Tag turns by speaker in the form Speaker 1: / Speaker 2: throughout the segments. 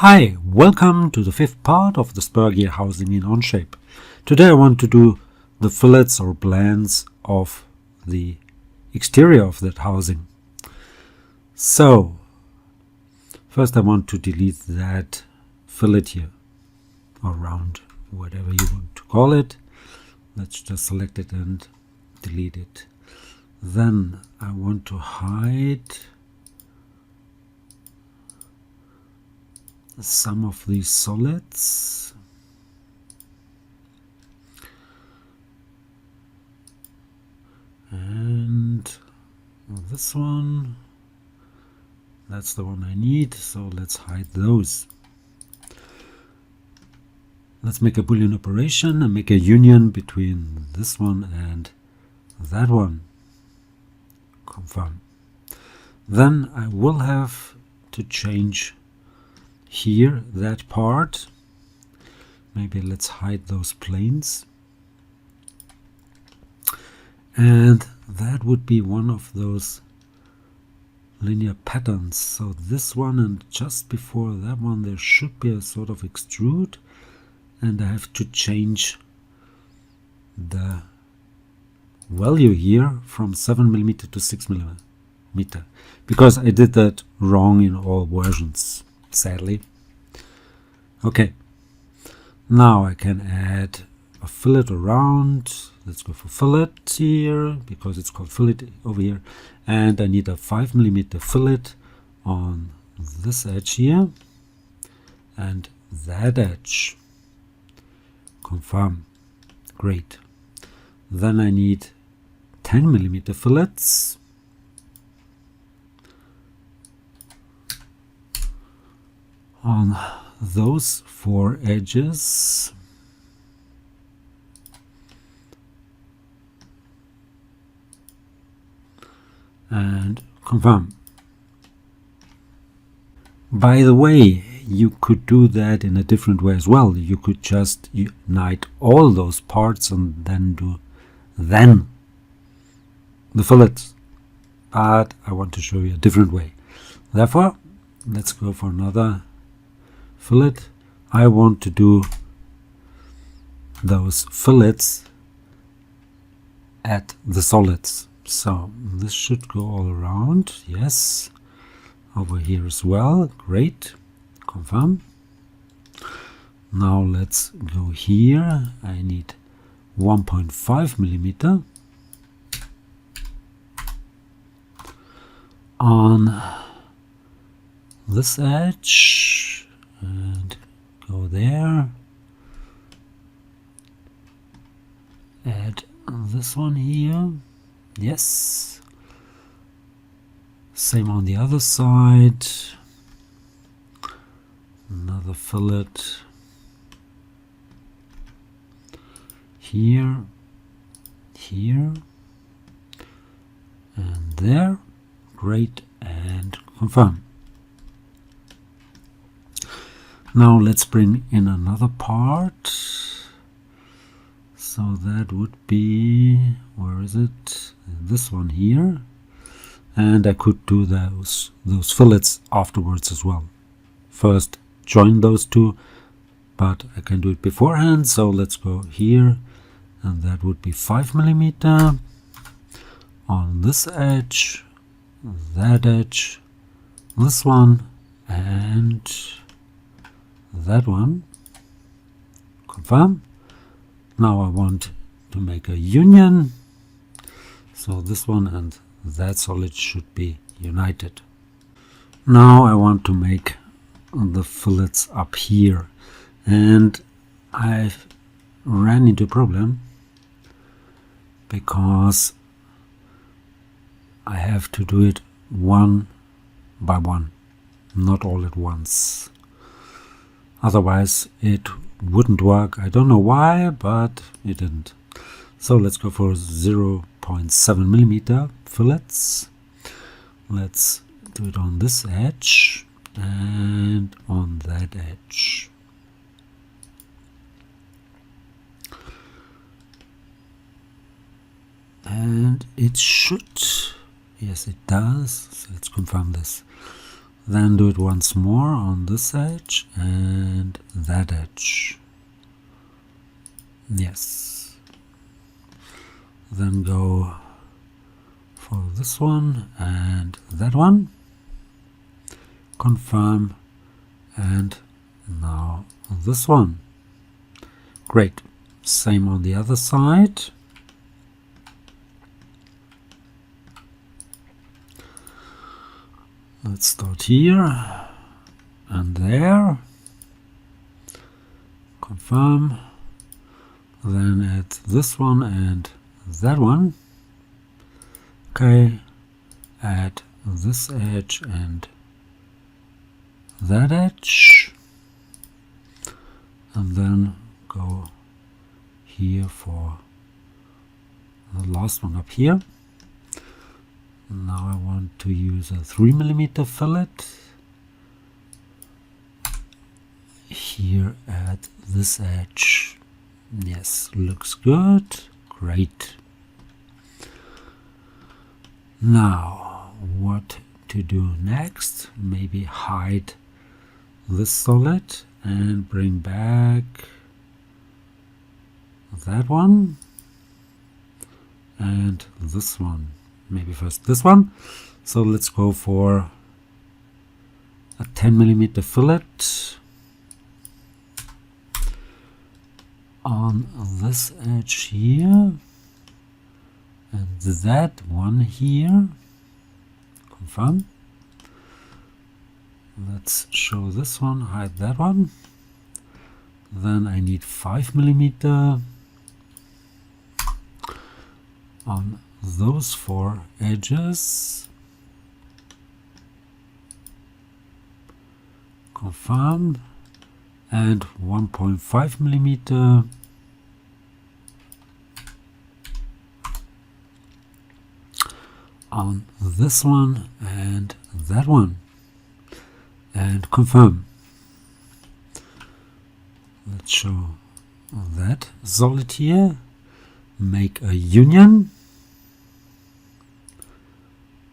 Speaker 1: Hi, welcome to the fifth part of the Spur gear housing in Onshape. Today I want to do the fillets or blends of the exterior of that housing. So, first I want to delete that fillet here, or round, whatever you want to call it. Let's just select it and delete it. Then I want to hide some of these solids. And this one, that's the one I need, so let's hide those. Let's make a Boolean operation and make a union between this one and that one. Confirm. Then I will have to change here that part. Maybe let's hide those planes. And that would be one of those linear patterns. So this one, and just before that one there should be a sort of extrude, and I have to change the value here from 7mm to 6mm, because I did that wrong in all versions, sadly. Okay, now I can add a fillet around. Let's go for fillet here, because it's called fillet over here, and I need a 5mm fillet on this edge here and that edge. Confirm. Great. Then I need 10mm fillets on those four edges. And confirm. By the way, you could do that in a different way as well. You could just unite all those parts and then do the fillets. But I want to show you a different way. Therefore, let's go for another fillet. I want to do those fillets at the solids. So this should go all around. Yes. Over here as well. Great. Confirm. Now let's go here. I need 1.5mm on this edge and go there. Add this one here. Yes. Same on the other side. Another fillet here, here, and there. Great, and confirm. Now let's bring in another part. So that would be, where is it? This one here. And I could do those fillets afterwards as well. First join those two, but I can do it beforehand. So let's go here, and that would be 5mm on this edge, that edge, this one, and that one. Confirm. Now I want to make a union, so this one and that solid should be united. Now I want to make the fillets up here, and I've ran into a problem because I have to do it one by one, not all at once. Otherwise it wouldn't work. I don't know why, but it didn't. So let's go for 0.7mm fillets. Let's do it on this edge and on that edge. And it should, yes it does, so let's confirm this. Then do it once more on this edge and that edge. Yes. Then go for this one and that one. Confirm, and now this one. Great. Same on the other side. Let's start here and there. Confirm. Then add this one and that one. Okay. Add this edge and that edge. And then go here for the last one up here. Now I want to use a 3mm fillet here at this edge. Yes, looks good. Great. Now what to do next? Maybe hide this solid and bring back that one and this one. Maybe first this one. So let's go for a 10mm fillet on this edge here and that one here. Confirm. Let's show this one, hide that one. Then I need 5mm on those 4 edges. Confirm. And 1.5mm on this one and that one. And confirm. Let's show that solid here. Make a union.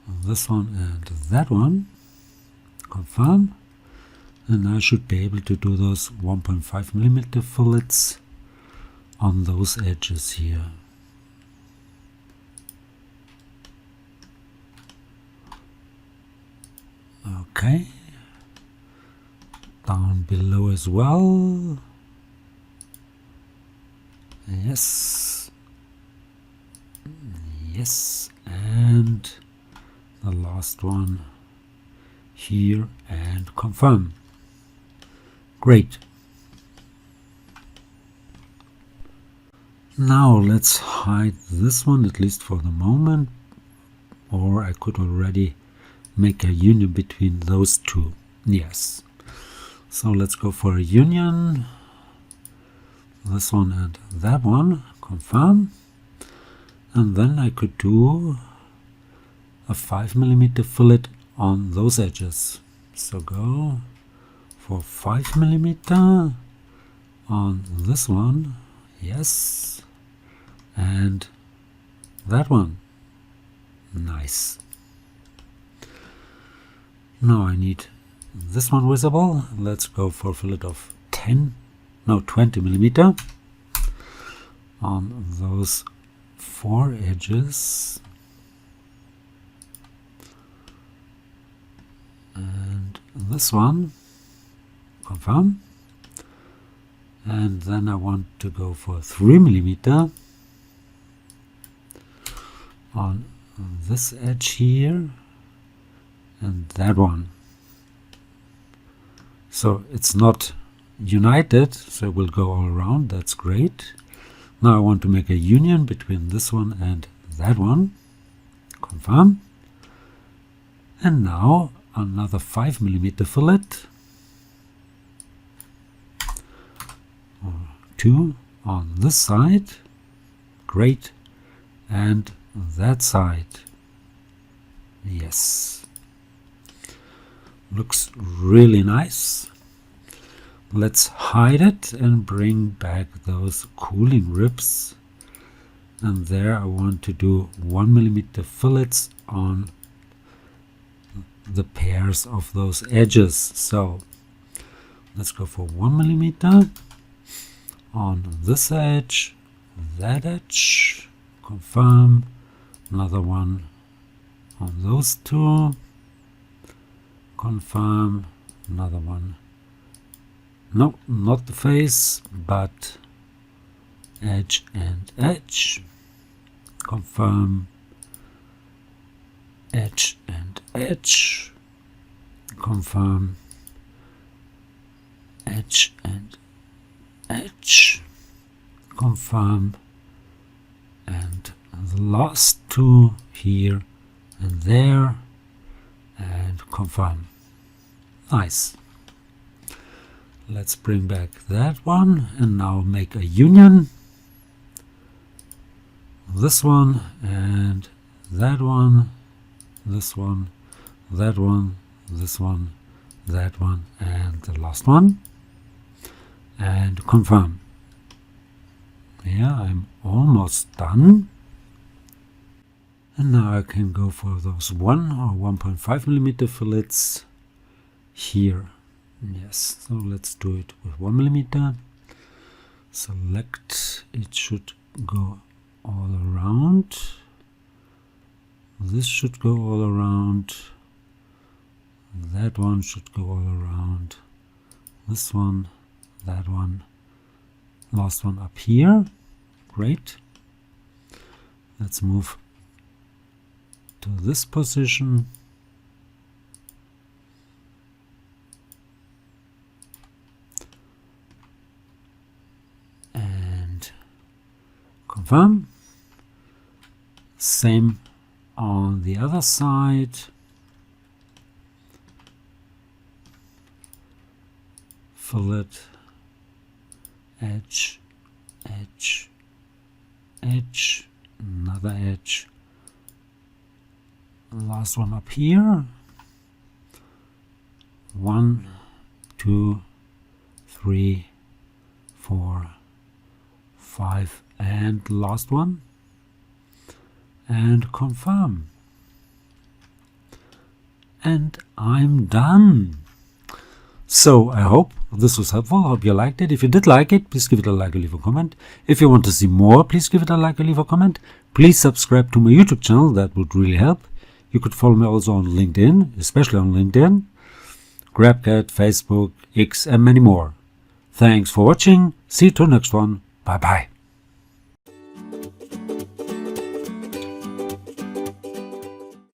Speaker 1: This one and that one. Confirm. And I should be able to do those 1.5mm fillets on those edges here. Okay. Down below as well. Yes. Yes. And the last one here and confirm. Great. Now let's hide this one, at least for the moment, or I could already make a union between those two. Yes. So let's go for a union. This one and that one. Confirm. And then I could do a 5mm fillet on those edges. So go for 5mm on this one. Yes. And that one. Nice. Now I need this one visible. Let's go for a fillet of 20mm on those 4 edges. And this one. Confirm. And then I want to go for 3mm on this edge here and that one. So it's not united, so it will go all around. That's great. Now I want to make a union between this one and that one. Confirm. And now another 5mm fillet. 2 on this side. Great. And that side. Yes. Looks really nice. Let's hide it and bring back those cooling ribs. And there I want to do 1mm fillets on the pairs of those edges. So let's go for 1 millimeter on this edge, that edge, confirm, another one on those two, confirm, another one, no, not the face, but edge and edge, confirm, edge and edge, confirm, edge and edge, confirm, and the last two here and there, and confirm. Nice. Let's bring back that one and now make a union. This one and that one, this one, that one, this one, that one, and the last one, and confirm. Yeah, I'm almost done. And now I can go for those 1 or 1.5 millimeter fillets here. Yes, so let's do it with 1 millimeter. Select, it should go all around. This should go all around. That one should go all around. This one, that one, last one up here. Great. Let's move to this position. And confirm. Same on the other side. Fillet, edge, edge, edge, another edge, last one up here, 1, 2, 3, 4, 5, and last one, and confirm, and I'm done. So I hope this was helpful. I hope you liked it. If you did like it, please give it a like or leave a comment. If you want to see more, please give it a like or leave a comment. Please subscribe to my YouTube channel. That would really help. You could follow me also on LinkedIn, especially on LinkedIn, GrabCAD, Facebook, X, and many more. Thanks for watching. See you to the next one. Bye bye.